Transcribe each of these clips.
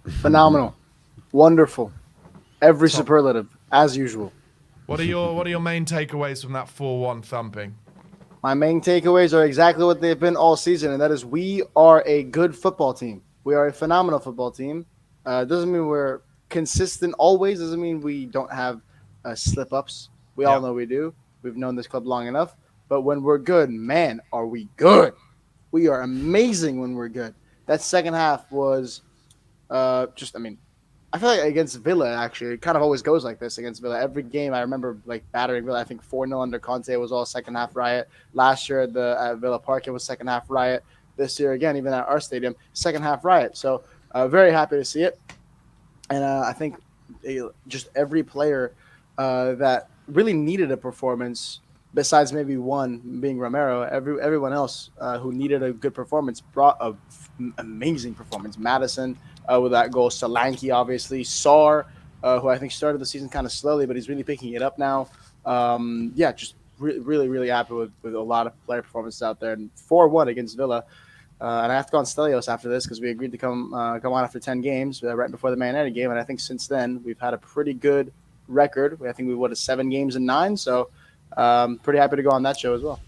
Phenomenal. Wonderful. Every Top. superlative, as usual. What are your main takeaways from that 4-1 thumping? My main takeaways are exactly what they've been all season, and that is we are a good football team. We are a phenomenal football team. Doesn't mean we're consistent always. Doesn't mean we don't have slip ups. We all Yep. know we do. We've known this club long enough. But when we're good, man, are we good? We are amazing when we're good. That second half was just, I mean, I feel like against Villa, actually, it kind of always goes like this against Villa. Every game, I remember like battering Villa. I think 4-0 under Conte was all second half riot. Last year at Villa Park, it was second half riot. This year, again, even at our stadium, second half riot. So, very happy to see it. And I think just every player that really needed a performance, besides maybe one being Romero, everyone else who needed a good performance brought a amazing performance. Madison with that goal, Solanke obviously, Sar, who I think started the season kind of slowly, but he's really picking it up now. Yeah, just really, really happy with a lot of player performances out there. And 4-1 against Villa. And I have to go on Stelios after this because we agreed to come on after 10 games right before the Man United game. And I think since then we've had a pretty good record. I think we won 7 games in 9. So pretty happy to go on that show as well.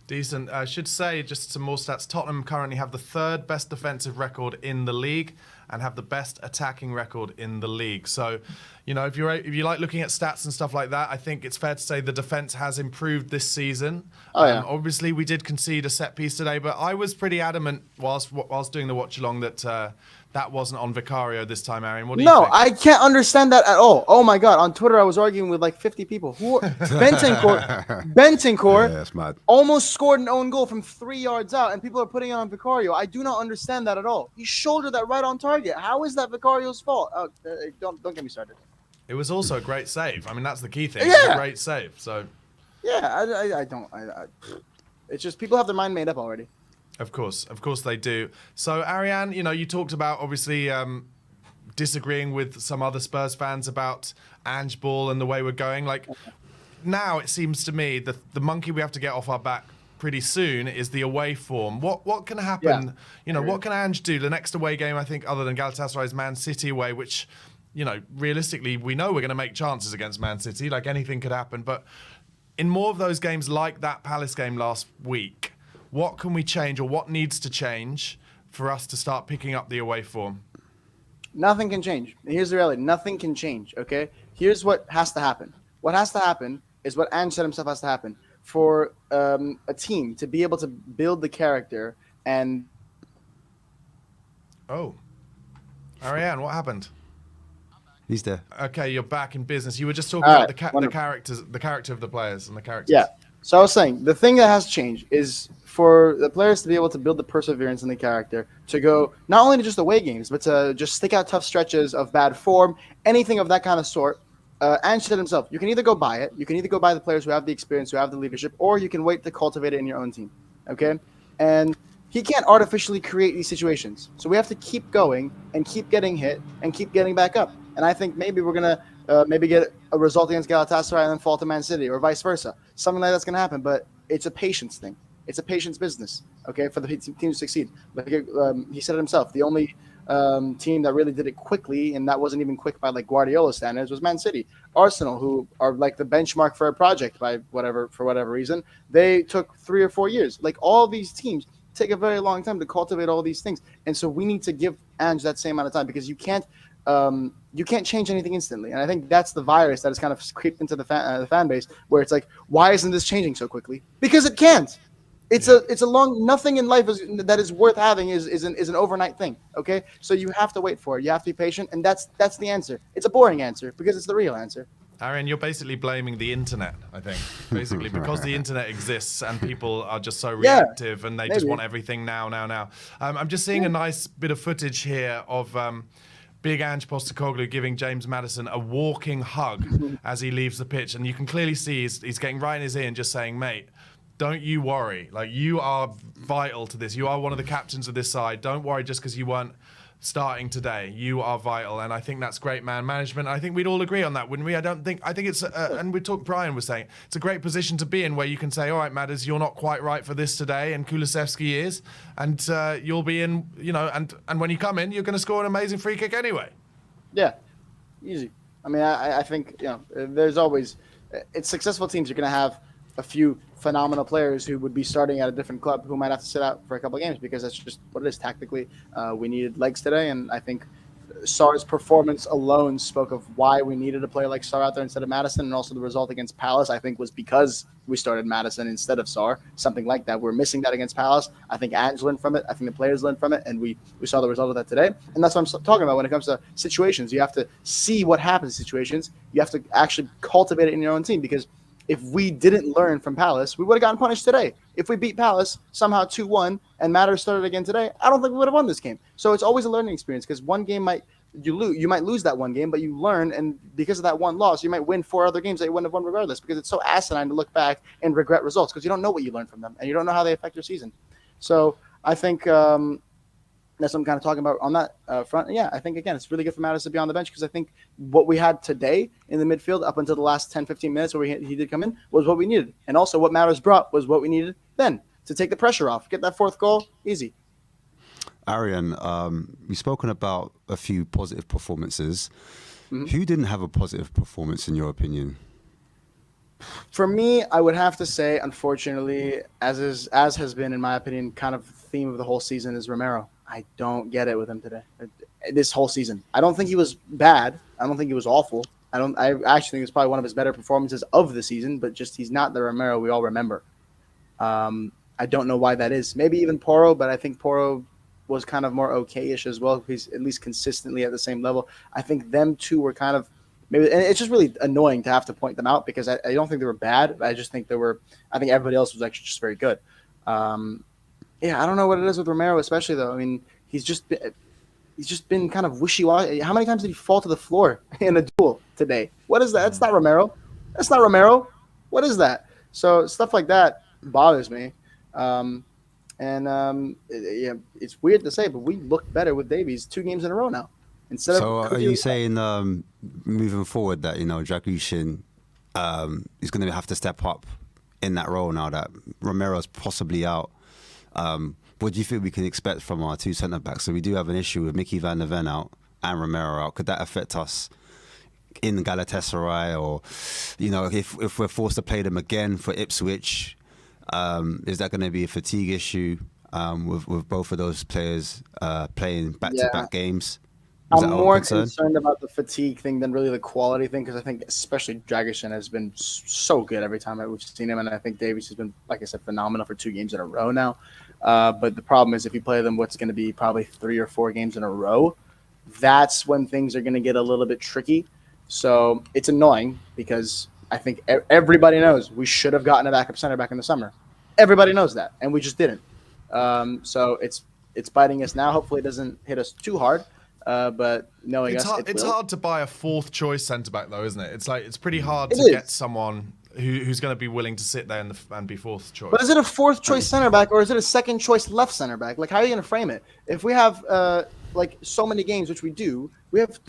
Decent. I should say, just some more stats. Tottenham currently have the third best defensive record in the league and have the best attacking record in the league. So, if you like looking at stats and stuff like that, I think it's fair to say the defense has improved this season. Oh, yeah. Obviously, we did concede a set piece today, but I was pretty adamant whilst doing the watch along that that wasn't on Vicario this time, Arian. What do you No, think? I can't understand that at all. Oh my god! On Twitter, I was arguing with like 50 people. Bentoncourt Yeah, that's mad. almost scored an own goal from 3 yards out, and people are putting it on Vicario. I do not understand that at all. He shouldered that right on target. How is that Vicario's fault? Don't get me started. It was also a great save. I mean, that's the key thing. Yeah. It was a great save. So, Yeah, I don't. It's just people have their mind made up already. Of course they do. So, Ariane, you talked about obviously disagreeing with some other Spurs fans about Ange Ball and the way we're going. Like, now it seems to me that the monkey we have to get off our back pretty soon is the away form. What can happen? Yeah. What can Ange do? The next away game, I think, other than Galatasaray's Man City away, which, realistically, we know we're going to make chances against Man City. Like, anything could happen. But in more of those games like that Palace game last week, what can we change or what needs to change for us to start picking up the away form? Nothing can change. Here's the reality. Nothing can change, okay? Here's what has to happen. What has to happen is what Ange said himself has to happen. For a team to be able to build the character and... Oh. Ariane, what happened? He's there. Okay, you're back in business. You were just talking All about right, the characters, the character of the players and the characters. Yeah. So I was saying, the thing that has changed is for the players to be able to build the perseverance and the character to go not only to just away games, but to just stick out tough stretches of bad form, anything of that kind of sort. Ange said himself, you can either go buy it, you can either go buy the players who have the experience, who have the leadership, or you can wait to cultivate it in your own team. Okay? And he can't artificially create these situations. So we have to keep going and keep getting hit and keep getting back up. And I think maybe we're going to maybe get a result against Galatasaray and then fall to Man City or vice versa. Something like that's going to happen, but it's a patience thing. It's a patience business, okay, for the team to succeed. Like he said it himself, the only team that really did it quickly, and that wasn't even quick by like Guardiola standards, was Man City. Arsenal, who are like the benchmark for a project for whatever reason, they took 3 or 4 years. Like all these teams take a very long time to cultivate all these things, and so we need to give Ange that same amount of time because you can't change anything instantly. And I think that's the virus that has kind of creeped into the fan base, where it's like, why isn't this changing so quickly? Because it can't. It's a long. Nothing in life that is worth having is an overnight thing. Okay, so you have to wait for it. You have to be patient, and that's the answer. It's a boring answer because it's the real answer. Arian, you're basically blaming the internet, I think. Basically, because the internet exists and people are just so reactive and they just want everything now. I'm just seeing a nice bit of footage here of Big Ange Postecoglou giving James Maddison a walking hug as he leaves the pitch. And you can clearly see he's getting right in his ear and just saying, mate, don't you worry. Like, you are vital to this. You are one of the captains of this side. Don't worry just because you weren't starting today. You are vital, and I think that's great man management. I think we'd all agree on that, wouldn't we? I think it's, and we talked, Brian was saying, it's a great position to be in where you can say, all right, Madders, you're not quite right for this today, and Kulusevski is, and you'll be in, and when you come in, you're going to score an amazing free kick anyway. Yeah, easy. I mean, I think, there's always, it's successful teams. You're going to have a few phenomenal players who would be starting at a different club who might have to sit out for a couple of games because that's just what it is tactically. We needed legs today, and I think Sarr's performance alone spoke of why we needed a player like Sarr out there instead of Maddison, and also the result against Palace, I think, was because we started Maddison instead of Sarr, something like that. We're missing that against Palace. I think Ange learned from it. I think the players learned from it, and we saw the result of that today. And that's what I'm talking about when it comes to situations. You have to see what happens in situations. You have to actually cultivate it in your own team, because if we didn't learn from Palace, we would have gotten punished today. If we beat Palace somehow 2-1 and Matters started again today, I don't think we would have won this game. So it's always a learning experience, because one game you might lose that one game, but you learn, and because of that one loss, you might win 4 other games that you wouldn't have won regardless, because it's so asinine to look back and regret results because you don't know what you learned from them and you don't know how they affect your season. So I think that's what I'm kind of talking about on that front. And yeah, I think, again, it's really good for Matters to be on the bench, because I think what we had today in the midfield up until the last 10, 15 minutes where he did come in was what we needed. And also what Matters brought was what we needed then to take the pressure off, get that 4th goal, easy. ARIAN, you've spoken about a few positive performances. Mm-hmm. Who didn't have a positive performance in your opinion? For me, I would have to say, unfortunately, as has been, in my opinion, kind of the theme of the whole season, is Romero. I don't get it with him today. This whole season, I don't think he was bad. I don't think he was awful. I actually think it's probably one of his better performances of the season, but just he's not the Romero we all remember. I don't know why that is. Maybe even Porro, but I think Porro was kind of more okay-ish as well. He's at least consistently at the same level. I think them two were kind of maybe, and it's just really annoying to have to point them out, because I don't think they were bad. I just think I think everybody else was actually just very good. Yeah, I don't know what it is with Romero, especially though. I mean, he's just been kind of wishy-washy. How many times did he fall to the floor in a duel today? What is that? That's not Romero. That's not Romero. What is that? So stuff like that bothers me. Yeah, it's weird to say, but we look better with Davies 2 games in a row now. So are you saying moving forward that Dragushin is going to have to step up in that role now that Romero's possibly out? What do you think we can expect from our 2 centre backs? So we do have an issue with Mickey van der Ven out and Romero out. Could that affect us in Galatasaray, or if we're forced to play them again for Ipswich? Is that going to be a fatigue issue with both of those players playing back-to-back games? I'm more concerned about the fatigue thing than really the quality thing, because I think especially Dragushin has been so good every time that we've seen him, and I think Davies has been, like I said, phenomenal for 2 games in a row now. But the problem is, if you play them what's going to be probably 3 or 4 games in a row, that's when things are going to get a little bit tricky. So it's annoying, because I think everybody knows we should have gotten a backup center back in the summer. Everybody knows that, and we just didn't. So it's biting us now. Hopefully it doesn't hit us too hard. But knowing it's hard to buy a 4th choice centre back though, isn't it? It's pretty hard to get someone who's going to be willing to sit there and be 4th choice. But is it a 4th choice centre back, or is it a 2nd choice left centre back? Like, how are you going to frame it? If we have so many games, which we do, we have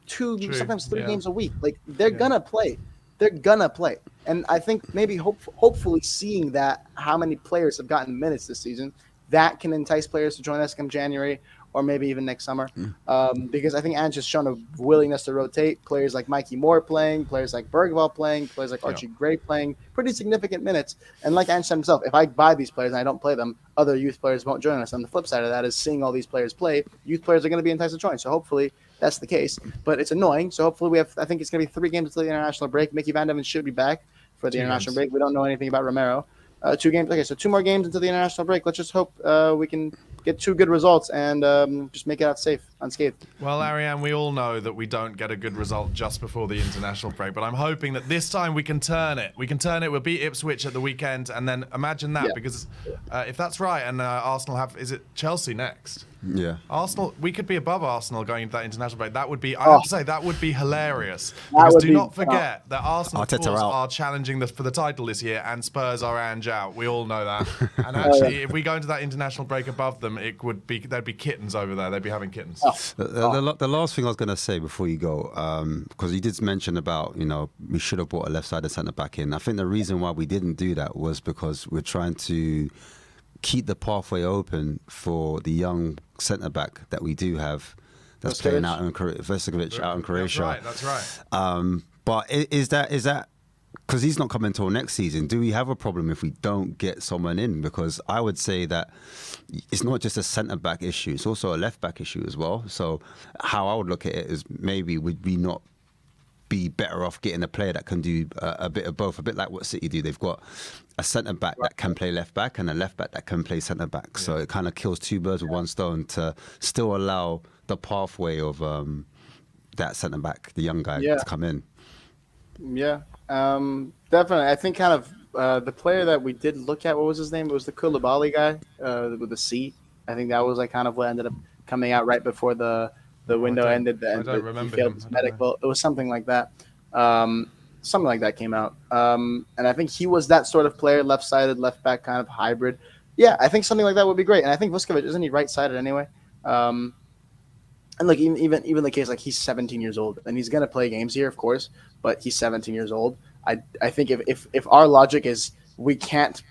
2 sometimes 3 games a week. Like, they're gonna play. They're gonna play. And I think maybe hopefully seeing that how many players have gotten minutes this season, that can entice players to join us come January, or maybe even next summer. Because I think Ange has shown a willingness to rotate players like Mikey Moore playing, players like Bergvall playing, players like Archie Gray playing, pretty significant minutes. And like Ange said himself, if I buy these players and I don't play them, other youth players won't join us. On the flip side of that is seeing all these players play, youth players are going to be enticed to join. So hopefully that's the case. But it's annoying. So hopefully I think it's going to be 3 games until the international break. Mickey van der Ven should be back for the international break. We don't know anything about Romero. 2 games. Okay, so 2 more games until the international break. Let's just hope we can get 2 good results and just make it out safe. unscathed. Well, ARIAN, we all know that we don't get a good result just before the international break, but I'm hoping that this time we can turn it. We can turn it. We'll beat Ipswich at the weekend, and then imagine that, because if that's right, and Arsenal have, is it Chelsea next? Yeah. Arsenal, we could be above Arsenal going into that international break. That would be, I have to say, that would be hilarious. Because do not forget that Arsenal, of course, are challenging for the title this year, and Spurs are Ange out. We all know that. And actually, if we go into that international break above them, it would be, there'd be kittens over there. They'd be having kittens. The last thing I was going to say before you go, because you did mention about, we should have brought a left-sided centre-back in. I think the reason why we didn't do that was because we're trying to keep the pathway open for the young centre-back that we do have that's playing out in Veskovic out in Croatia. That's right. But is that because he's not coming until next season? Do we have a problem if we don't get someone in? Because I would say that it's not just a centre-back issue; it's also a left-back issue as well. So how I would look at it is maybe would we not be better off getting a player that can do a bit of both, a bit like what City do. They've got a centre-back that can play left-back and a left-back that can play centre-back. So it kind of kills two birds with one stone to still allow the pathway of that centre-back, the young guy, to come in. Yeah, definitely. I think kind of the player that we did look at, what was his name? It was the Koulibaly guy with the C. I think that was like kind of what ended up coming out right before the window ended. I don't remember he failed his medical. It was something like that. Something like that came out. And I think he was that sort of player, left-sided, left-back kind of hybrid. Yeah, I think something like that would be great. And I think Vuskovic, isn't he right-sided anyway? And look, even the case, like he's 17 years old, and he's going to play games here, of course, but he's 17 years old. I think if our logic is we can't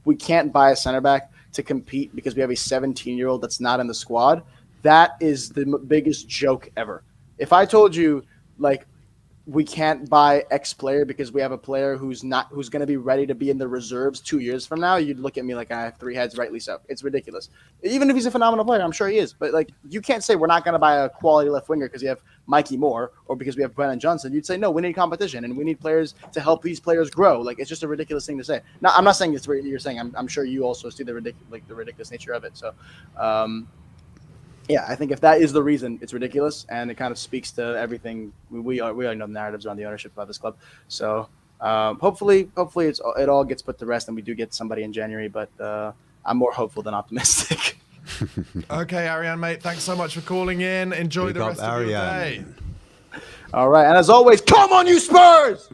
buy a center back to compete because we have a 17-year-old that's not in the squad, that is the biggest joke ever. If I told you, like, we can't buy X player because we have a player who's going to be ready to be in the reserves 2 years from now, you'd look at me like I have three heads, rightly so. It's ridiculous. Even if he's a phenomenal player, I'm sure he is. But, like, you can't say we're not going to buy a quality left winger because you have Mikey Moore or because we have Brennan Johnson. You'd say, no, we need competition and we need players to help these players grow. Like, it's just a ridiculous thing to say. Now, I'm not saying it's what you're saying. I'm sure you also see the ridiculous nature of it. So, yeah, I think if that is the reason, it's ridiculous, and it kind of speaks to everything. We already know the narratives around the ownership about this club. So hopefully it all gets put to rest, and we do get somebody in January. But I'm more hopeful than optimistic. Okay, ARIAN, mate, thanks so much for calling in. Enjoy the rest of your day. All right, and as always, come on, you Spurs!